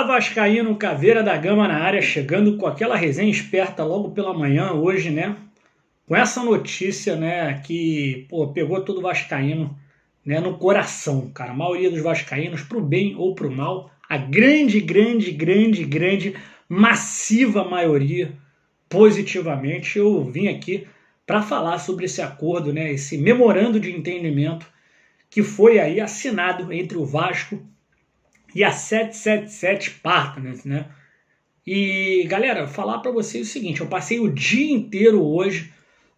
Fala Vascaíno, Caveira da Gama na área, chegando com aquela resenha esperta logo pela manhã hoje, né? Com essa notícia, né, que pegou todo vascaíno, né, no coração, cara. A maioria dos vascaínos, pro bem ou pro mal, a grande, massiva maioria, positivamente. Eu vim aqui para falar sobre esse acordo, né, esse memorando de entendimento que foi aí assinado entre o Vasco e a 777 Partners, né? E, galera, falar para vocês o seguinte, eu passei o dia inteiro hoje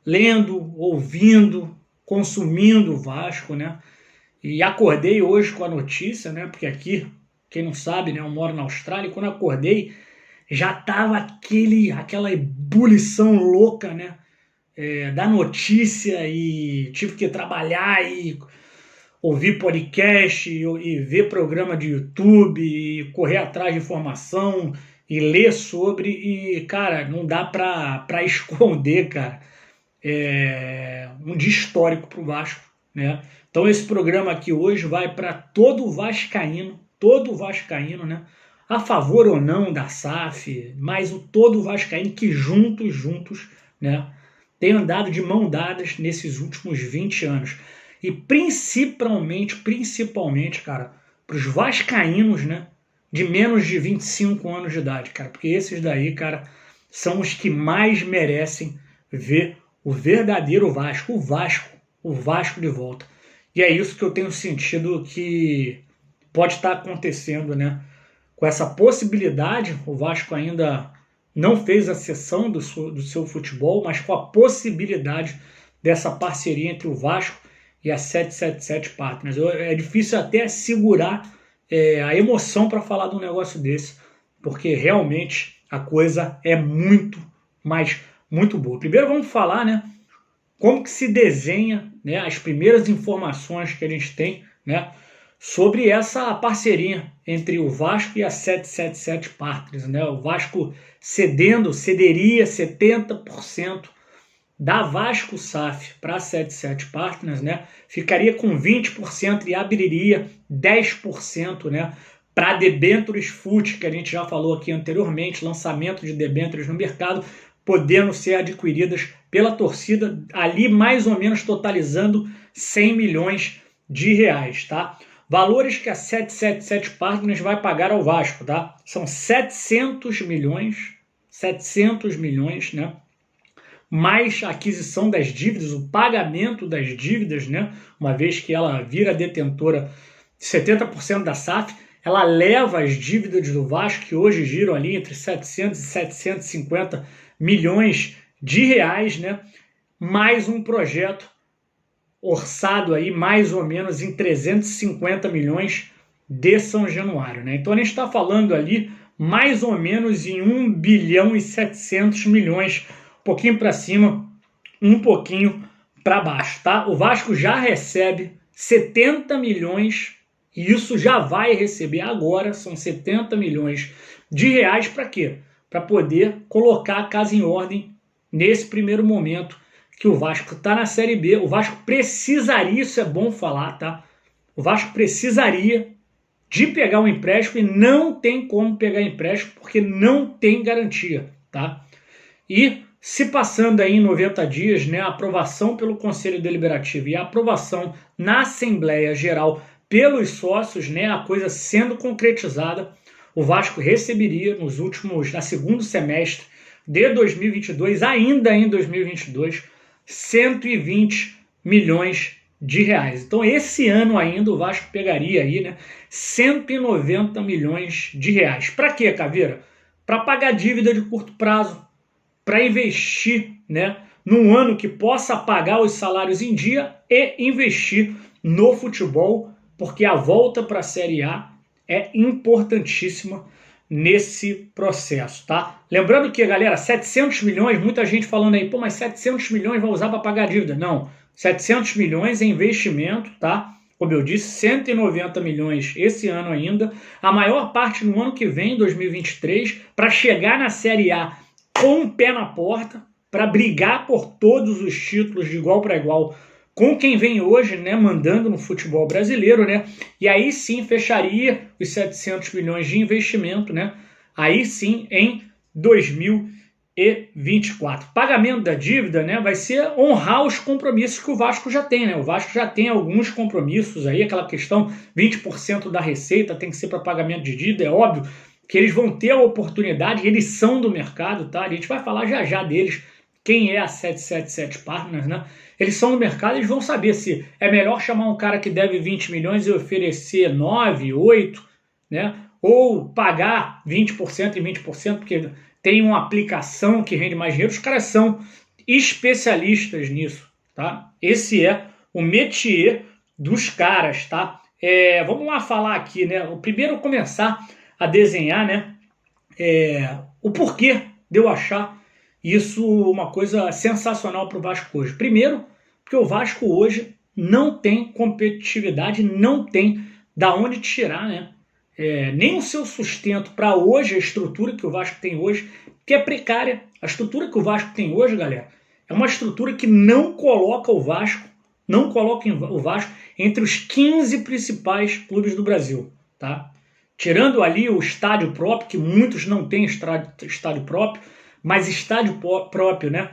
lendo, ouvindo, consumindo o Vasco, né? E acordei hoje com a notícia, né? Porque aqui, quem não sabe, né? Eu moro na Austrália e quando acordei já tava aquela ebulição louca, né? Da notícia e tive que trabalhar e ouvir podcast e ver programa de YouTube e correr atrás de informação e ler sobre e, cara, não dá pra esconder, cara, um dia histórico pro Vasco, né? Então esse programa aqui hoje vai para todo vascaíno, né? A favor ou não da SAF, mas o todo vascaíno que juntos, né? Tem andado de mão dadas nesses últimos 20 anos. E principalmente, cara, para os vascaínos, né, de menos de 25 anos de idade, cara, porque esses daí, cara, são os que mais merecem ver o verdadeiro Vasco, o Vasco de volta. E é isso que eu tenho sentido que pode estar acontecendo, né, com essa possibilidade. O Vasco ainda não fez a cessão do seu futebol, mas com a possibilidade dessa parceria entre o Vasco e a 777 Partners. É difícil até segurar a emoção para falar de um negócio desse, porque realmente a coisa é muito boa. Primeiro vamos falar, né, como que se desenha, né, as primeiras informações que a gente tem, né, sobre essa parceria entre o Vasco e a 777 Partners, né? O Vasco cederia 70% da Vasco SAF para a 77 Partners, né? Ficaria com 20% e abriria 10%, né, para debêntures FUT, que a gente já falou aqui anteriormente, lançamento de debêntures no mercado, podendo ser adquiridas pela torcida, ali mais ou menos totalizando 100 milhões de reais, tá? Valores que a 777 Partners vai pagar ao Vasco, tá? São 700 milhões, né? Mais a aquisição das dívidas, o pagamento das dívidas, né? Uma vez que ela vira detentora de 70% da SAF, ela leva as dívidas do Vasco, que hoje giram ali entre 700 e 750 milhões de reais, né? Mais um projeto orçado aí mais ou menos em 350 milhões de São Januário, né? Então a gente está falando ali mais ou menos em 1 bilhão e 700 milhões, um pouquinho para cima, um pouquinho para baixo, tá? O Vasco já recebe 70 milhões e isso já vai receber agora, são 70 milhões de reais para quê? Para poder colocar a casa em ordem nesse primeiro momento que o Vasco está na Série B. O Vasco precisaria, isso é bom falar, tá? O Vasco precisaria de pegar um empréstimo e não tem como pegar empréstimo porque não tem garantia, tá? E se passando aí em 90 dias, né, a aprovação pelo Conselho Deliberativo e a aprovação na Assembleia Geral pelos sócios, né, a coisa sendo concretizada, o Vasco receberia na segundo semestre de 2022, ainda em 2022, 120 milhões de reais. Então esse ano ainda o Vasco pegaria aí, né, 190 milhões de reais. Para quê, Caveira? Para pagar dívida de curto prazo, para investir, né, num ano que possa pagar os salários em dia e investir no futebol, porque a volta para a Série A é importantíssima nesse processo, tá? Lembrando que, galera, 700 milhões, muita gente falando aí, mas 700 milhões vai usar para pagar a dívida. Não, 700 milhões é investimento, tá? Como eu disse, 190 milhões esse ano ainda, a maior parte no ano que vem, 2023, para chegar na Série A com um pé na porta, para brigar por todos os títulos de igual para igual com quem vem hoje, né, mandando no futebol brasileiro, né? E aí sim fecharia os 700 milhões de investimento, né? Aí sim em 2024. Pagamento da dívida, né, vai ser honrar os compromissos que o Vasco já tem, né? O Vasco já tem alguns compromissos aí, aquela questão 20% da receita tem que ser para pagamento de dívida, é óbvio que eles vão ter a oportunidade, eles são do mercado, tá? A gente vai falar já já deles, quem é a 777 Partners, né? Eles são do mercado, eles vão saber se é melhor chamar um cara que deve 20 milhões e oferecer 9, 8, né? Ou pagar 20% e 20%, porque tem uma aplicação que rende mais dinheiro. Os caras são especialistas nisso, tá? Esse é o métier dos caras, tá? Vamos lá falar aqui, né? O primeiro começar a desenhar, né? O porquê de eu achar isso uma coisa sensacional para o Vasco hoje. Primeiro, porque o Vasco hoje não tem competitividade, não tem da onde tirar, né? Nem o seu sustento para hoje, a estrutura que o Vasco tem hoje, que é precária. A estrutura que o Vasco tem hoje, galera, é uma estrutura que não coloca o Vasco entre os 15 principais clubes do Brasil, tá? Tirando ali o estádio próprio, que muitos não têm estádio próprio, mas estádio próprio, né?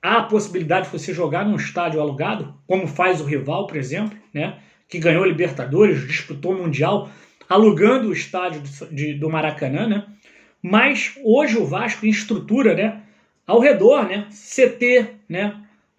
Há a possibilidade de você jogar num estádio alugado, como faz o rival, por exemplo, né? Que ganhou a Libertadores, disputou o Mundial, alugando o estádio do Maracanã, né? Mas hoje o Vasco em estrutura, né? Ao redor, né? CT, né?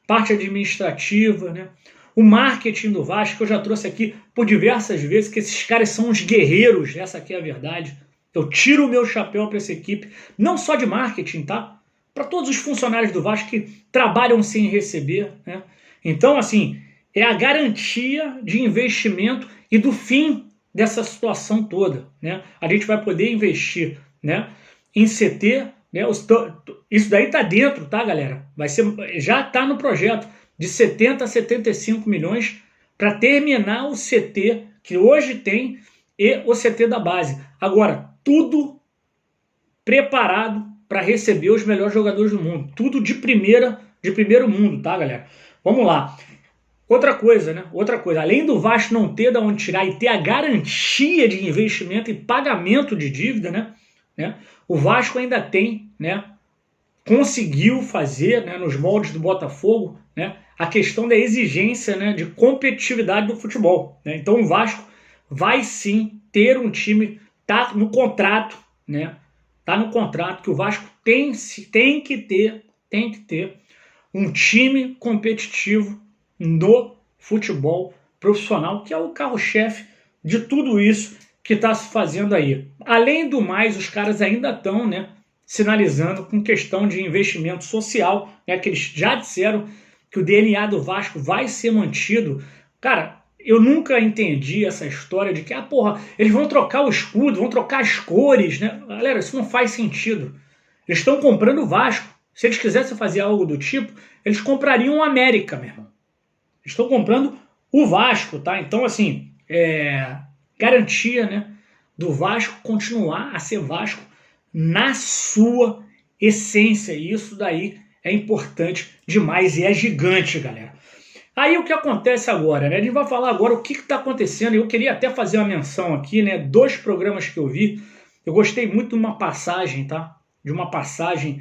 Parte administrativa, né? O marketing do Vasco, eu já trouxe aqui por diversas vezes, que esses caras são uns guerreiros, essa aqui é a verdade. Eu tiro o meu chapéu para essa equipe, não só de marketing, tá? Para todos os funcionários do Vasco que trabalham sem receber, né? Então, assim, é a garantia de investimento e do fim dessa situação toda, né? A gente vai poder investir, né, em CT, né? Isso daí tá dentro, tá, galera? Já tá no projeto de 70 a 75 milhões para terminar o CT que hoje tem e o CT da base. Agora, tudo preparado para receber os melhores jogadores do mundo. Tudo de primeiro mundo, tá, galera? Vamos lá. Outra coisa, né? Além do Vasco não ter de onde tirar e ter a garantia de investimento e pagamento de dívida, né? O Vasco ainda tem, né? Conseguiu fazer, né, nos moldes do Botafogo, né, a questão da exigência, né, de competitividade do futebol, né? Então o Vasco vai sim ter um time, tá no contrato, né? Tá no contrato que o Vasco tem que ter um time competitivo no futebol profissional, que é o carro-chefe de tudo isso que está se fazendo aí. Além do mais, os caras ainda estão, né, sinalizando com questão de investimento social, né, que eles já disseram que o DNA do Vasco vai ser mantido. Cara, eu nunca entendi essa história de que, eles vão trocar o escudo, vão trocar as cores, né? Galera, isso não faz sentido. Eles estão comprando o Vasco. Se eles quisessem fazer algo do tipo, eles comprariam o América, meu irmão. Eles estão comprando o Vasco, tá? Então, assim, garantia, né, do Vasco continuar a ser Vasco na sua essência. E isso daí é importante demais e é gigante, galera. Aí o que acontece agora, né? A gente vai falar agora o que está acontecendo. Eu queria até fazer uma menção aqui, né? 2 programas que eu vi. Eu gostei muito de uma passagem, tá? De uma passagem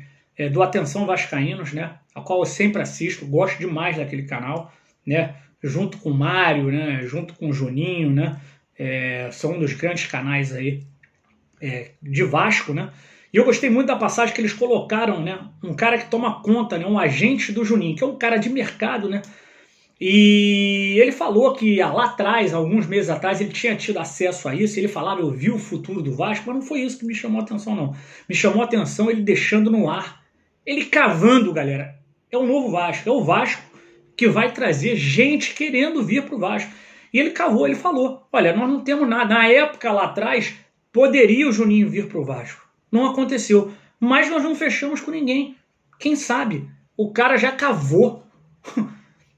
do Atenção Vascaínos, né? A qual eu sempre assisto, gosto demais daquele canal, né? Junto com o Mário, né? Junto com o Juninho, né? São um dos grandes canais aí de Vasco, né? E eu gostei muito da passagem que eles colocaram, né? Um cara que toma conta, né? Um agente do Juninho, que é um cara de mercado, né? E ele falou que lá atrás, alguns meses atrás, ele tinha tido acesso a isso. Ele falava, eu vi o futuro do Vasco, mas não foi isso que me chamou a atenção, não. Me chamou a atenção ele deixando no ar, ele cavando, galera. É o novo Vasco, é o Vasco que vai trazer gente querendo vir para o Vasco. E ele cavou, ele falou, olha, nós não temos nada. Na época lá atrás, poderia o Juninho vir para o Vasco. Não aconteceu. Mas nós não fechamos com ninguém. Quem sabe? O cara já cavou.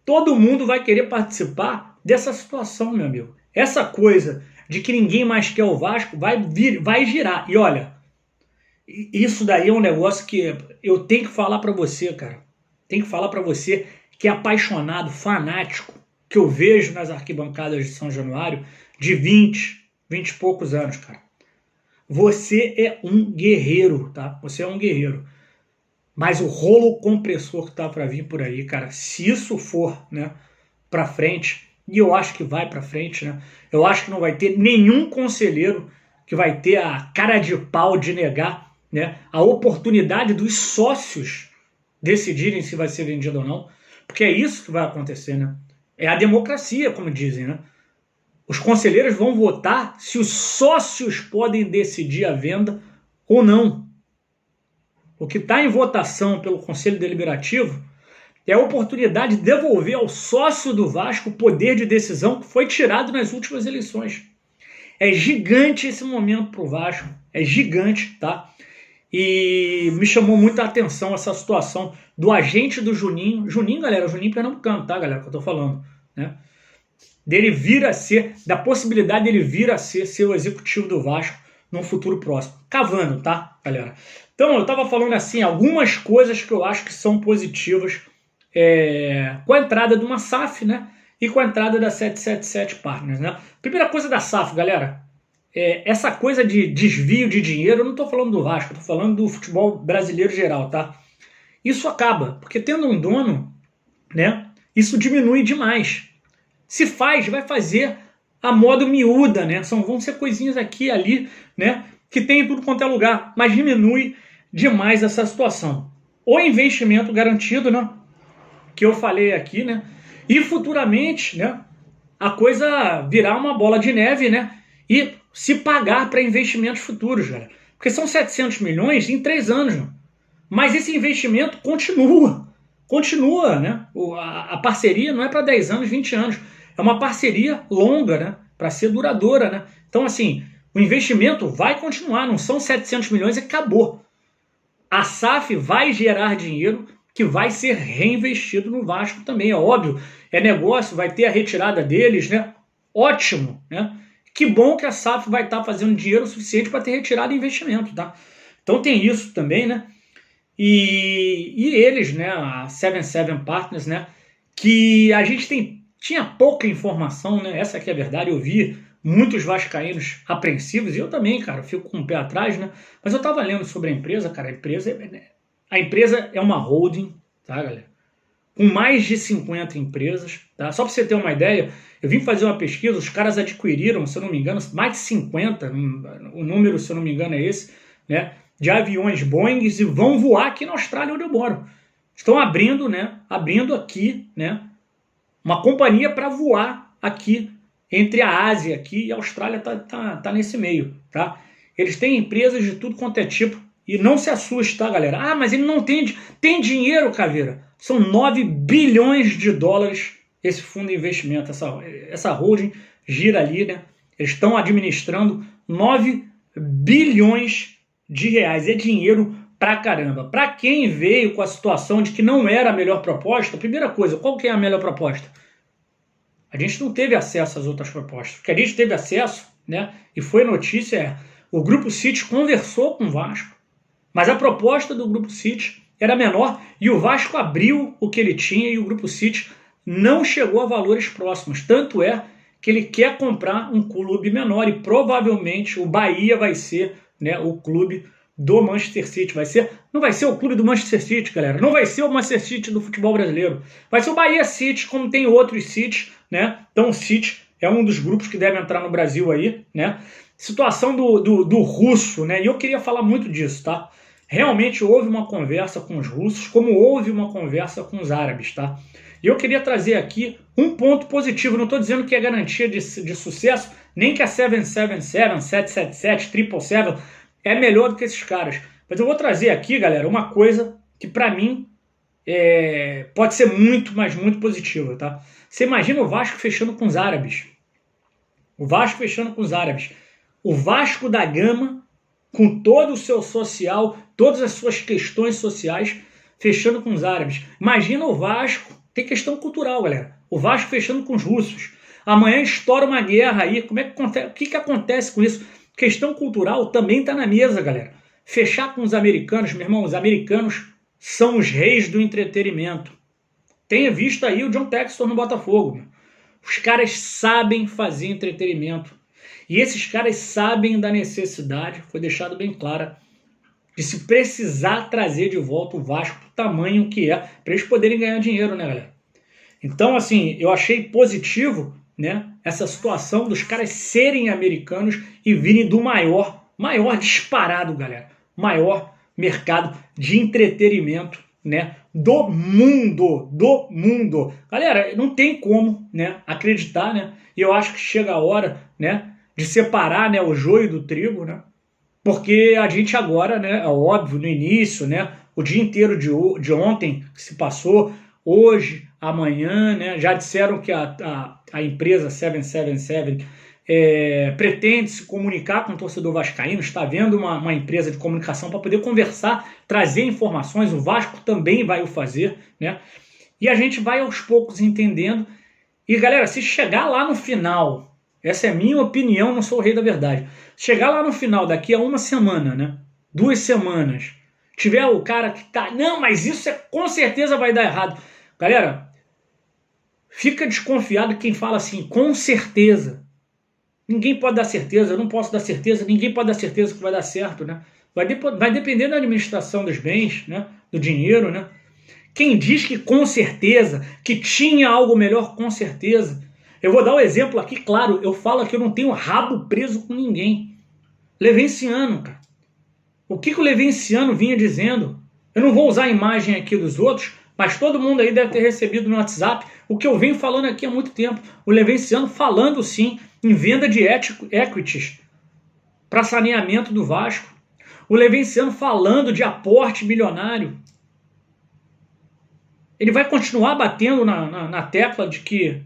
Todo mundo vai querer participar dessa situação, meu amigo. Essa coisa de que ninguém mais quer o Vasco vai girar. E olha, isso daí é um negócio que eu tenho que falar para você, cara. Tenho que falar para você que é apaixonado, fanático que eu vejo nas arquibancadas de São Januário de 20 e poucos anos, cara. Você é um guerreiro, tá? Você é um guerreiro. Mas o rolo compressor que tá para vir por aí, cara, se isso for, né, para frente, e eu acho que vai para frente, né? Eu acho que não vai ter nenhum conselheiro que vai ter a cara de pau de negar, né, a oportunidade dos sócios decidirem se vai ser vendido ou não, porque é isso que vai acontecer, né? É a democracia, como dizem, né? Os conselheiros vão votar se os sócios podem decidir a venda ou não. O que está em votação pelo Conselho Deliberativo é a oportunidade de devolver ao sócio do Vasco o poder de decisão que foi tirado nas últimas eleições. É gigante esse momento para o Vasco, é gigante, tá? E me chamou muita atenção essa situação do agente do Juninho. Juninho, galera, o Juninho pernambucano, tá, galera, que eu tô falando, né? Dele vir a ser, da possibilidade dele vir a ser o executivo do Vasco num futuro próximo. Cavando, tá, galera? Então, eu tava falando assim, algumas coisas que eu acho que são positivas com a entrada de uma SAF, né? E com a entrada da 777 Partners, né? Primeira coisa da SAF, galera, essa coisa de desvio de dinheiro, eu não tô falando do Vasco, eu tô falando do futebol brasileiro geral, tá? Isso acaba, porque tendo um dono, né? Isso diminui demais. Se faz, vai fazer a modo miúda, né? Vão ser coisinhas aqui e ali, né? Que tem em tudo quanto é lugar, mas diminui demais essa situação. O investimento garantido, né? Que eu falei aqui, né? E futuramente, né? A coisa virar uma bola de neve, né? E se pagar para investimentos futuros, galera. Porque são 700 milhões em 3 anos, né? Mas esse investimento continua, né? A parceria não é para 10 anos, 20 anos. É uma parceria longa, né? Para ser duradoura, né? Então, assim, o investimento vai continuar, não são 700 milhões e acabou. A SAF vai gerar dinheiro que vai ser reinvestido no Vasco também, é óbvio. É negócio, vai ter a retirada deles, né? Ótimo, né? Que bom que a SAF vai estar fazendo dinheiro suficiente para ter retirado investimento, tá? Então tem isso também, né? E eles, né? A 77 Partners, né? Que a gente tinha pouca informação, né? Essa aqui é a verdade, eu vi muitos vascaínos apreensivos, e eu também, cara, fico com o pé atrás, né? Mas eu tava lendo sobre a empresa, cara, a empresa é uma holding, tá, galera? Com mais de 50 empresas, tá? Só para você ter uma ideia, eu vim fazer uma pesquisa, os caras adquiriram, se eu não me engano, mais de 50, o número, se eu não me engano, é esse, né? De aviões Boeing e vão voar aqui na Austrália, onde eu moro. Estão abrindo, né? Abrindo aqui, né? Uma companhia para voar aqui entre a Ásia aqui e a Austrália tá nesse meio, tá? Eles têm empresas de tudo quanto é tipo e não se assuste, tá, galera? Ah, mas ele não tem dinheiro, Caveira. São 9 bilhões de dólares esse fundo de investimento, essa holding gira ali, né? Eles estão administrando 9 bilhões de reais. É dinheiro pra caramba. Pra quem veio com a situação de que não era a melhor proposta, a primeira coisa, qual que é a melhor proposta? A gente não teve acesso às outras propostas. O que a gente teve acesso, né, e foi notícia, o Grupo City conversou com o Vasco, mas a proposta do Grupo City era menor e o Vasco abriu o que ele tinha e o Grupo City não chegou a valores próximos. Tanto é que ele quer comprar um clube menor e provavelmente o Bahia vai ser, né, o clube do Manchester City. Não vai ser o clube do Manchester City, galera. Não vai ser o Manchester City do futebol brasileiro. Vai ser o Bahia City, como tem outros City, né? Então o City é um dos grupos que deve entrar no Brasil aí, né? Situação do russo, né? E eu queria falar muito disso, tá? Realmente houve uma conversa com os russos, como houve uma conversa com os árabes, tá? E eu queria trazer aqui um ponto positivo. Não estou dizendo que é garantia de sucesso, nem que a 777, 777, 777 é melhor do que esses caras. Mas eu vou trazer aqui, galera, uma coisa que para mim pode ser muito, mas muito positiva, tá? Você imagina o Vasco fechando com os árabes. O Vasco fechando com os árabes. O Vasco da Gama, com todo o seu social, todas as suas questões sociais, fechando com os árabes. Imagina o Vasco, tem questão cultural, galera. O Vasco fechando com os russos. Amanhã estoura uma guerra aí. O que acontece com isso? Questão cultural também está na mesa, galera. Fechar com os americanos, meu irmão, os americanos são os reis do entretenimento. Tenha visto aí o John Textor no Botafogo. Meu. Os caras sabem fazer entretenimento. E esses caras sabem da necessidade, foi deixado bem clara, de se precisar trazer de volta o Vasco do tamanho que é, para eles poderem ganhar dinheiro, né, galera? Então, assim, eu achei positivo, né, essa situação dos caras serem americanos e virem do maior disparado, galera, maior mercado de entretenimento, né, do mundo. Galera, não tem como, né, acreditar, né, e eu acho que chega a hora, né, de separar, né, o joio do trigo, né, porque a gente agora, né, é óbvio, no início, né, o dia inteiro de ontem que se passou, hoje, amanhã, né, já disseram que a empresa 777 pretende se comunicar com o torcedor vascaíno, está vendo uma empresa de comunicação para poder conversar, trazer informações, o Vasco também vai o fazer, né, e a gente vai aos poucos entendendo, e galera, se chegar lá no final, essa é a minha opinião, não sou o rei da verdade, chegar lá no final, daqui a uma semana, né, 2 semanas, tiver o cara que tá, não, mas isso com certeza vai dar errado. Galera, fica desconfiado quem fala assim, com certeza. Ninguém pode dar certeza, eu não posso dar certeza, ninguém pode dar certeza que vai dar certo, né? Vai depender da administração dos bens, né? Do dinheiro, né? Quem diz que com certeza, que tinha algo melhor, com certeza. Eu vou dar um exemplo aqui, claro, eu falo que eu não tenho rabo preso com ninguém. Levenciano, cara. O que o Levenciano vinha dizendo? Eu não vou usar a imagem aqui dos outros, mas todo mundo aí deve ter recebido no WhatsApp o que eu venho falando aqui há muito tempo. O Levenciano falando, sim, em venda de equities para saneamento do Vasco. O Levenciano falando de aporte milionário. Ele vai continuar batendo na tecla de que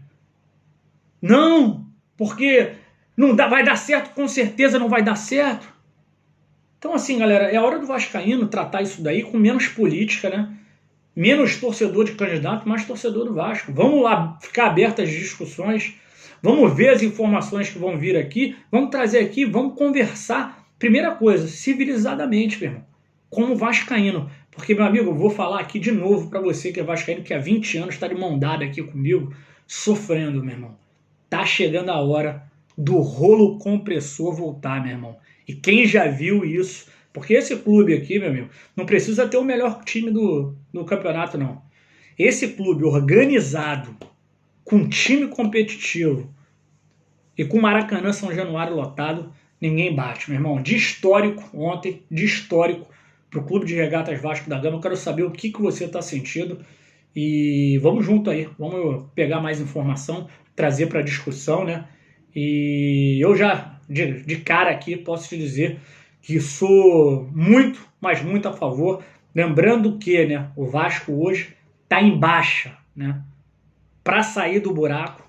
não, porque não vai dar certo, com certeza não vai dar certo. Então, assim, galera, é a hora do vascaíno tratar isso daí com menos política, né? Menos torcedor de candidato, mais torcedor do Vasco. Vamos lá ficar abertas as discussões, vamos ver as informações que vão vir aqui, vamos trazer aqui, vamos conversar. Primeira coisa, civilizadamente, meu irmão, como vascaíno. Porque, meu amigo, eu vou falar aqui de novo para você que é vascaíno, que há 20 anos está de mão dada aqui comigo, sofrendo, meu irmão. Tá chegando a hora do rolo compressor voltar, meu irmão. E quem já viu isso, porque esse clube aqui, meu amigo, não precisa ter o melhor time do campeonato, não. Esse clube organizado, com time competitivo e com Maracanã São Januário lotado, ninguém bate, meu irmão. De histórico, ontem, de histórico, para o Clube de Regatas Vasco da Gama, eu quero saber o que você está sentindo. E vamos junto aí, vamos pegar mais informação, trazer para discussão, né? E eu já, de cara aqui, posso te dizer que sou muito, mas muito a favor. Lembrando que, né, o Vasco hoje está em baixa, né? Para sair do buraco,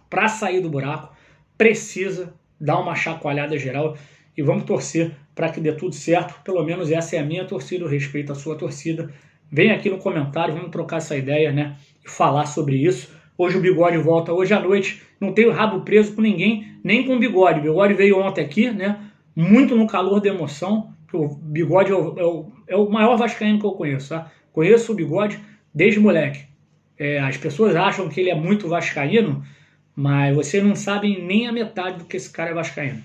precisa dar uma chacoalhada geral e vamos torcer para que dê tudo certo. Pelo menos essa é a minha torcida, eu respeito a sua torcida. Vem aqui no comentário, vamos trocar essa ideia, né? E falar sobre isso. Hoje o Bigode volta hoje à noite. Não tenho rabo preso com ninguém, nem com o Bigode. O Bigode veio ontem aqui, né? Muito no calor da emoção. O Bigode é o maior vascaíno que eu conheço, tá? Conheço o Bigode desde moleque. As pessoas acham que ele é muito vascaíno, mas vocês não sabem nem a metade do que esse cara é vascaíno.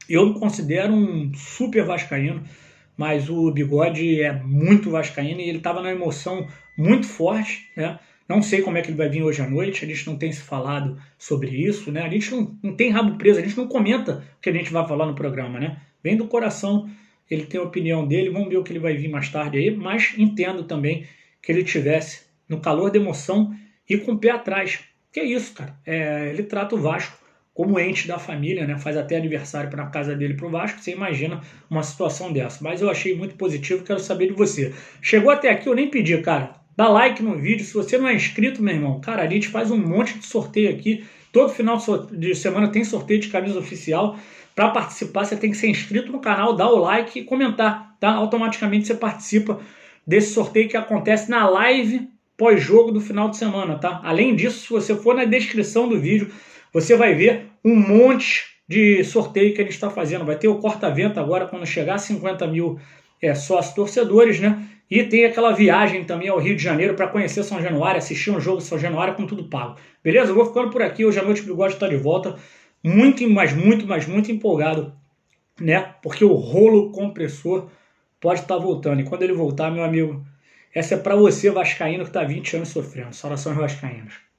Eu me considero um super vascaíno, mas o Bigode é muito vascaíno e ele estava na emoção muito forte, né? Não sei como é que ele vai vir hoje à noite, a gente não tem se falado sobre isso, né? A gente não tem rabo preso, a gente não comenta o que a gente vai falar no programa, né? Vem do coração, ele tem a opinião dele, vamos ver o que ele vai vir mais tarde aí, mas entendo também que ele tivesse no calor da emoção e com o pé atrás. Que é isso, cara? Ele trata o Vasco como ente da família, né? Faz até aniversário para a casa dele pro Vasco, você imagina uma situação dessa. Mas eu achei muito positivo, quero saber de você. Chegou até aqui, eu nem pedi, cara. Dá like no vídeo, se você não é inscrito, meu irmão, cara, a gente faz um monte de sorteio aqui, todo final de semana tem sorteio de camisa oficial. Para participar, você tem que ser inscrito no canal, dar o like e comentar, tá? Automaticamente você participa desse sorteio que acontece na live pós-jogo do final de semana, tá? Além disso, se você for na descrição do vídeo, você vai ver um monte de sorteio que a gente está fazendo. Vai ter o corta-vento agora, quando chegar a 50 mil sócios torcedores, né? E tem aquela viagem também ao Rio de Janeiro para conhecer São Januário, assistir um jogo de São Januário com tudo pago. Beleza? Eu vou ficando por aqui. Hoje à noite o Bigode está de volta. Muito empolgado, né? Porque o rolo compressor pode estar voltando. E quando ele voltar, meu amigo, essa é para você, vascaíno, que está 20 anos sofrendo. Saudações vascaínos.